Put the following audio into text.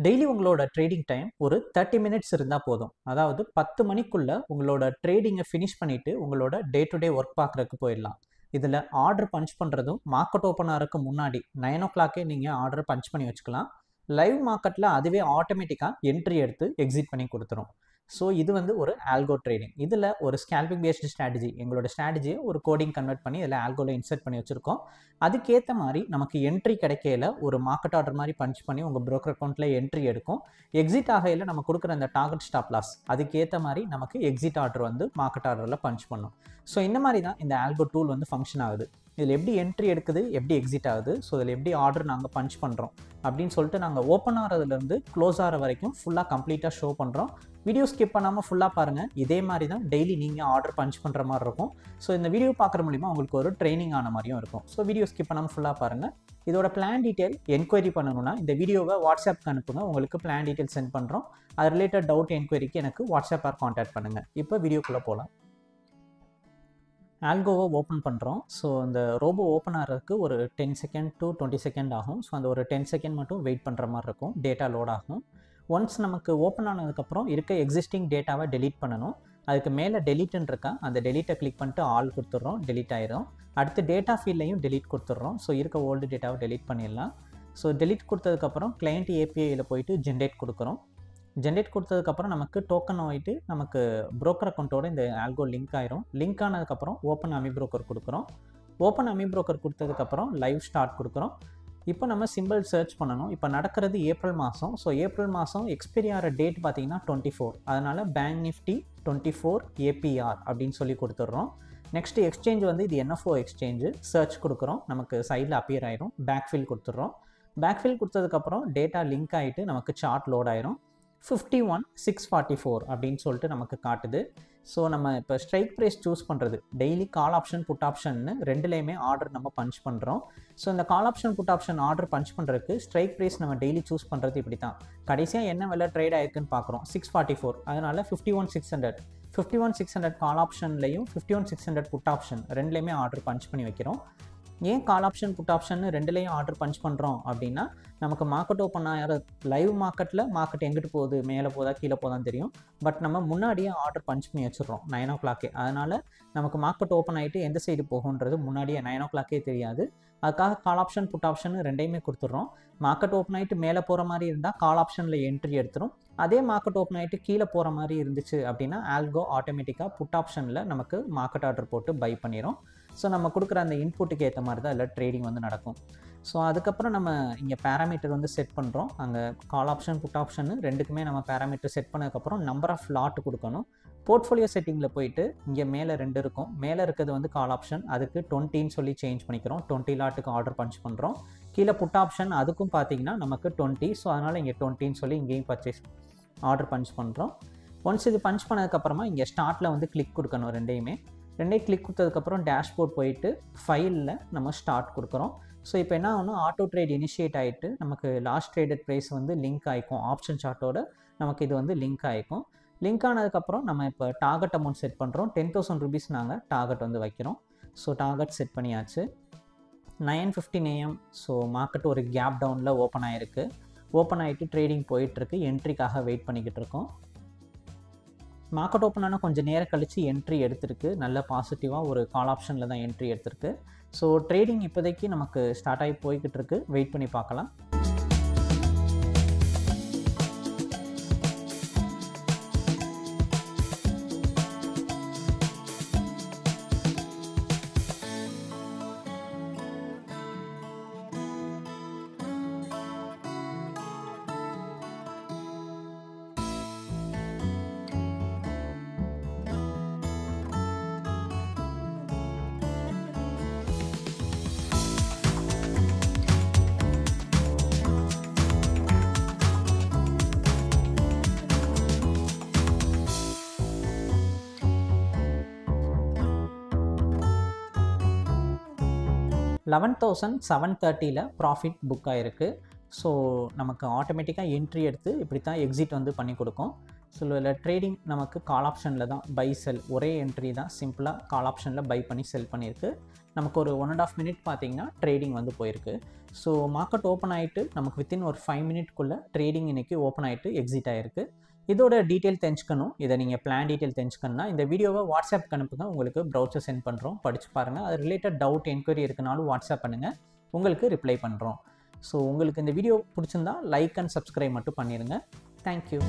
Daily உங்களோட trading time ஒரு 30 minutes இருந்தால் போதும். அதாவது 10 மணிக்குள்ள உங்களோட ட்ரேடிங்கை ஃபினிஷ் பண்ணிட்டு உங்களோட டே டு டே ஒர்க் பார்க்குறதுக்கு போயிடலாம். இதில் ஆர்டர் பஞ்ச் பண்ணுறதும் மார்க்கெட் ஓப்பன் ஆகிறதுக்கு முன்னாடி 9 o'clockே நீங்கள் ஆர்டர் பஞ்ச் பண்ணி வச்சுக்கலாம். லைவ் மார்க்கெட்டில் அதுவே ஆட்டோமேட்டிக்காக என்ட்ரி எடுத்து எக்ஸிட் பண்ணி கொடுத்துரும். ஸோ இது வந்து ஒரு ஆல்கோ ட்ரேடிங். இதில் ஒரு ஸ்கேல்பிங் பேஸ்டு ஸ்ட்ராட்டஜி, எங்களோட ஸ்ட்ராட்டஜியை ஒரு கோடிங் கன்வெர்ட் பண்ணி இதில் ஆல்கோவில் இன்சர்ட் பண்ணி வச்சுருக்கோம். அதுக்கேற்ற மாதிரி நமக்கு என்ட்ரி கிடைக்கையில் ஒரு மார்க்கெட் ஆர்டர் மாதிரி பஞ்ச் பண்ணி உங்கள் ப்ரோக்கர் அக்கௌண்ட்டில் என்ட்ரி எடுக்கும். எக்ஸிட் ஆகையில் நம்ம கொடுக்குற அந்த டார்கெட் ஸ்டாப் லாஸ் அதுக்கேற்ற மாதிரி நமக்கு எக்ஸிட் ஆர்டர் வந்து மார்க்கெட் ஆர்டரில் பஞ்ச் பண்ணும். ஸோ இந்த மாதிரி தான் இந்த ஆல்கோ டூல் வந்து ஃபங்க்ஷன் ஆகுது. இதில் எப்படி என்ட்ரி எடுக்குது, எப்படி எக்ஸிட் ஆகுது, ஸோ இதில் எப்படி ஆர்டர் நாங்கள் பஞ்ச் பண்ணுறோம் அப்படின்னு சொல்லிட்டு நாங்கள் ஓப்பன் ஆகிறதுலேருந்து க்ளோஸ் ஆகிற வரைக்கும் ஃபுல்லாக கம்ப்ளீட்டாக ஷோ பண்ணுறோம். வீடியோ ஸ்கிப் பண்ணாமல் ஃபுல்லாக பாருங்கள். இதே மாதிரி தான் டெய்லி நீங்கள் ஆர்டர் பஞ்ச் பண்ணுற மாதிரி இருக்கும். ஸோ இந்த வீடியோ பார்க்குற மூலிமா உங்களுக்கு ஒரு ட்ரைனிங் ஆன மாதிரியும் இருக்கும். ஸோ வீடியோ ஸ்கிப் பண்ணாமல் ஃபுல்லாக பாருங்கள். இதோட பிளான் டீட்டெயில் என்கொயரி பண்ணணும்னா இந்த வீடியோவை வாட்ஸ்அப்க்கு அனுப்புங்க. உங்களுக்கு பிளான் டீட்டெயில் சென்ட் பண்ணுறோம். அது ரிலேட்டட் டவுட் என்கொயரிக்கு எனக்கு வாட்ஸ்அப் ஆர் கான்டாக்ட் பண்ணுங்கள். இப்போ வீடியோக்குள்ளே போகலாம். ஆல்கோவை ஓப்பன் பண்ணுறோம். ஸோ அந்த ரோபோ ஓப்பன் ஆகிறதுக்கு ஒரு 10 செகண்ட் to 20 செகண்ட் ஆகும். ஸோ அந்த ஒரு 10 செகண்ட் மட்டும் வெயிட் பண்ணுற மாதிரி இருக்கும். டேட்டா லோட் ஆகும். ஒன்ஸ் நமக்கு ஓப்பன் ஆனதுக்கப்புறம் இருக்க எக்ஸிஸ்டிங் டேட்டாவை டெலீட் பண்ணணும். அதுக்கு மேலே டெலீட்னு இருக்கா, அந்த டெலீட்டை கிளிக் பண்ணிட்டு ஆல் கொடுத்துட்றோம். டெலீட் ஆயிரும். அடுத்து டேட்டா ஃபீல்டையும் டெலீட் கொடுத்துட்றோம். ஸோ இருக்க ஓல்டு டேட்டாவை டெலீட் பண்ணிடலாம். ஸோ டெலீட் கொடுத்ததுக்கப்புறம் கிளையண்ட் ஏபிஐயில் போயிட்டு ஜென்ரேட் கொடுக்குறோம். ஜென்ரேட் கொடுத்ததுக்கப்புறம் நமக்கு டோக்கன் ஆகிட்டு நமக்கு ப்ரோக்கர் அக்கௌண்ட்டோட இந்த ஆல்கோ லிங்க் ஆயிரும். லிங்க் ஆனதுக்கப்புறம் ஓப்பன் அமி ப்ரோக்கர் கொடுக்குறோம். ஓப்பன் அமி ப்ரோக்கர் கொடுத்ததுக்கப்புறம் லைவ் ஸ்டார்ட் கொடுக்குறோம். இப்போ நம்ம சிம்பிள் சர்ச் பண்ணணும். இப்போ நடக்கிறது ஏப்ரல் மாதம். ஸோ ஏப்ரல் மாதம் எக்ஸ்பைரி ஆகிற டேட் பார்த்தீங்கன்னா 24. அதனால் பேங்க் நிஃப்டி 24 ஏபிஆர் அப்படின்னு சொல்லி கொடுத்துட்றோம். நெக்ஸ்ட் எக்ஸ்சேஞ்ச் வந்து இது NFO எக்ஸ்சேஞ்சு. சர்ச் கொடுக்குறோம். நமக்கு சைடில் அப்பியர் ஆயிரும். பேக்ஃபில் கொடுத்துட்றோம். பேக்ஃபில் கொடுத்ததுக்கப்புறம் டேட்டா லிங்க் ஆகிட்டு நமக்கு சார்ட் லோட் ஆயிரும். 51,644 அப்படின்னு சொல்லிட்டு நமக்கு காட்டுது. ஸோ நம்ம இப்போ ஸ்ட்ரைக் ப்ரைஸ் சூஸ் பண்ணுறது டெய்லி கால் ஆப்ஷன் புட் ஆப்ஷன்னு ரெண்டுலேயுமே ஆர்டர் நம்ம பஞ்ச் பண்ணுறோம். ஸோ இந்த call option put option order punch பண்ணுறதுக்கு ஸ்ட்ரைக் ப்ரைஸ் நம்ம டெய்லி சூஸ் பண்ணுறது இப்படி தான். கடைசியாக என்ன விலை ட்ரேட் ஆயிருக்குன்னு பார்க்குறோம், 644. அதனால் 51,600 கால் ஆப்ஷன்லையும் 51,600 புட் ஆப்ஷன் ரெண்டுலேயுமே ஆர்டர் பஞ்ச் பண்ணி வைக்கிறோம். ஏன் கால் ஆப்ஷன் புட் ஆப்ஷன் ரெண்டுலேயும் ஆர்டர் பஞ்ச் பண்ணுறோம் அப்படின்னா, நமக்கு மார்க்கெட் ஓப்பன் ஆகிற லைவ் மார்க்கெட்டில் மார்க்கெட் எங்கிட்டு போகுது, மேலே போதா கீழே போதான்னு தெரியும். பட் நம்ம முன்னாடியே ஆர்டர் பஞ்ச் பண்ணி வச்சுடுறோம் 9 o'clockே. அதனால் நமக்கு மார்க்கெட் ஓப்பன் ஆகிட்டு எந்த சைடு போகுன்றது முன்னாடியே 9 o'clockே தெரியாது. அதுக்காக கால் ஆப்ஷன் புட் ஆப்ஷன் ரெண்டையுமே கொடுத்துட்றோம். மார்க்கெட் ஓப்பன் ஆகிட்டு மேலே போகிற மாதிரி இருந்தால் கால் ஆப்ஷனில் என்ட்ரி எடுத்துரும். அதே மார்க்கெட் ஓப்பன் ஆகிட்டு கீழே போகிற மாதிரி இருந்துச்சு அப்படின்னா ஆல்கோ ஆட்டோமேட்டிக்காக புட் ஆப்ஷனில் நமக்கு மார்க்கெட் ஆர்டர் போட்டு பை பண்ணிடும். ஸோ நம்ம கொடுக்குற அந்த இன்புட்டுக்கு ஏற்ற மாதிரி தான் அதில் ட்ரேடிங் வந்து நடக்கும். ஸோ அதுக்கப்புறம் நம்ம இங்கே பேராமீட்டர் வந்து செட் பண்ணுறோம். அங்கே கால் ஆப்ஷன் புட் ஆப்ஷன் ரெண்டுக்குமே நம்ம பேராமீட்டர் செட் பண்ணதுக்கப்புறம் நம்பர் ஆஃப் லாட் கொடுக்கணும். போர்ட்ஃபோலியோ செட்டிங்கில் போயிட்டு இங்கே மேலே 2 இருக்கும். மேலே இருக்கிறது வந்து கால் ஆப்ஷன், அதுக்கு 20ன்னு சொல்லி சேஞ்ச் பண்ணிக்கிறோம். 20 லாட்டுக்கு ஆர்டர் பஞ்ச் பண்ணுறோம். கீழே புட் ஆப்ஷன் அதுக்கும் பார்த்தீங்கன்னா நமக்கு 20. ஸோ அதனால் இங்கே 20ன்னு சொல்லி இங்கேயும் பர்ச்சேஸ் ஆர்டர் பஞ்ச் பண்ணுறோம். ஒன்ஸ் இது பஞ்ச் பண்ணதுக்கப்புறமா இங்கே ஸ்டார்ட்டில் வந்து கிளிக் கொடுக்கணும். ரெண்டையும் கிளிக் கொடுத்ததுக்கப்புறம் டேஷ்போர்ட் போயிட்டு ஃபைலில் நம்ம ஸ்டார்ட் கொடுக்குறோம். ஸோ இப்போ என்ன ஆகணும், ஆட்டோ ட்ரேட் இனிஷியேட் ஆகிட்டு நமக்கு லாஸ்ட் ட்ரேடட் ப்ரைஸ் வந்து லிங்க் ஆகிக்கும். ஆப்ஷன் சார்ட்டோட நமக்கு இது வந்து லிங்க் ஆகிக்கும். லிங்க் ஆனதுக்கப்புறம் நம்ம இப்போ டார்கெட் அமௌண்ட் செட் பண்ணுறோம். 10,000 rupees நாங்கள் டார்கெட் வந்து வைக்கிறோம். ஸோ டார்கெட் செட் பண்ணியாச்சு. 9:15 AM. ஸோ மார்க்கெட் ஒரு கேப் டவுனில் ஓப்பன் ஆகிருக்கு. ஓப்பன் ஆகிட்டு ட்ரேடிங் போயிட்டுருக்கு. என்ட்ரிக்காக வெயிட் பண்ணிக்கிட்டு இருக்கோம். மார்க்கெட் ஓப்பன் ஆனால் கொஞ்சம் நேரம் கழித்து என்ட்ரி எடுத்திருக்கு. நல்ல பாசிட்டிவாக ஒரு கால் ஆப்ஷனில் தான் என்ட்ரி எடுத்திருக்கு. ஸோ ட்ரேடிங் இப்போதைக்கு நமக்கு ஸ்டார்ட் ஆகி போய்கிட்டு இருக்கு. வெயிட் பண்ணி பார்க்கலாம். $11,730 ப்ராஃபிட் புக் ஆகிருக்கு. ஸோ நமக்கு ஆட்டோமேட்டிக்காக என்ட்ரி எடுத்து இப்படி தான் எக்ஸிட் வந்து பண்ணி கொடுக்கும். ஸோ இதில் ட்ரேடிங் நமக்கு கால் ஆப்ஷனில் தான் பை செல் ஒரே என்ட்ரி தான் சிம்பிளாக கால் ஆப்ஷனில் பை பண்ணி செல் பண்ணியிருக்கு. நமக்கு ஒரு 1.5 மினிட் பார்த்திங்கன்னா ட்ரேடிங் வந்து போயிருக்கு. ஸோ மார்க்கெட் ஓப்பன் ஆகிட்டு நமக்கு வித்தின் ஒரு 5 மினிட்குள்ளே ட்ரேடிங் இன்றைக்கி ஓப்பன் ஆகிட்டு எக்ஸிட் ஆகிருக்கு. இதோட டீட்டெயில் தெரிஞ்சுக்கணும், இதை நீங்கள் பிளான் டீட்டெயில் தெரிஞ்சுக்கணுன்னா இந்த வீடியோவை வாட்ஸ்அப் அனுப்புங்க, உங்களுக்கு ப்ரௌச்சர் சென்ட் பண்ணுறோம், படித்து பாருங்கள். அது ரிலேட்டட் டவுட் என்கொயரி இருக்குனாலும் வாட்ஸ்அப் பண்ணுங்கள், உங்களுக்கு ரிப்ளை பண்ணுறோம். ஸோ உங்களுக்கு இந்த வீடியோ பிடிச்சிருந்தா லைக் அண்ட் சப்ஸ்கிரைப் மட்டும் பண்ணிடுங்க. தேங்க்யூ.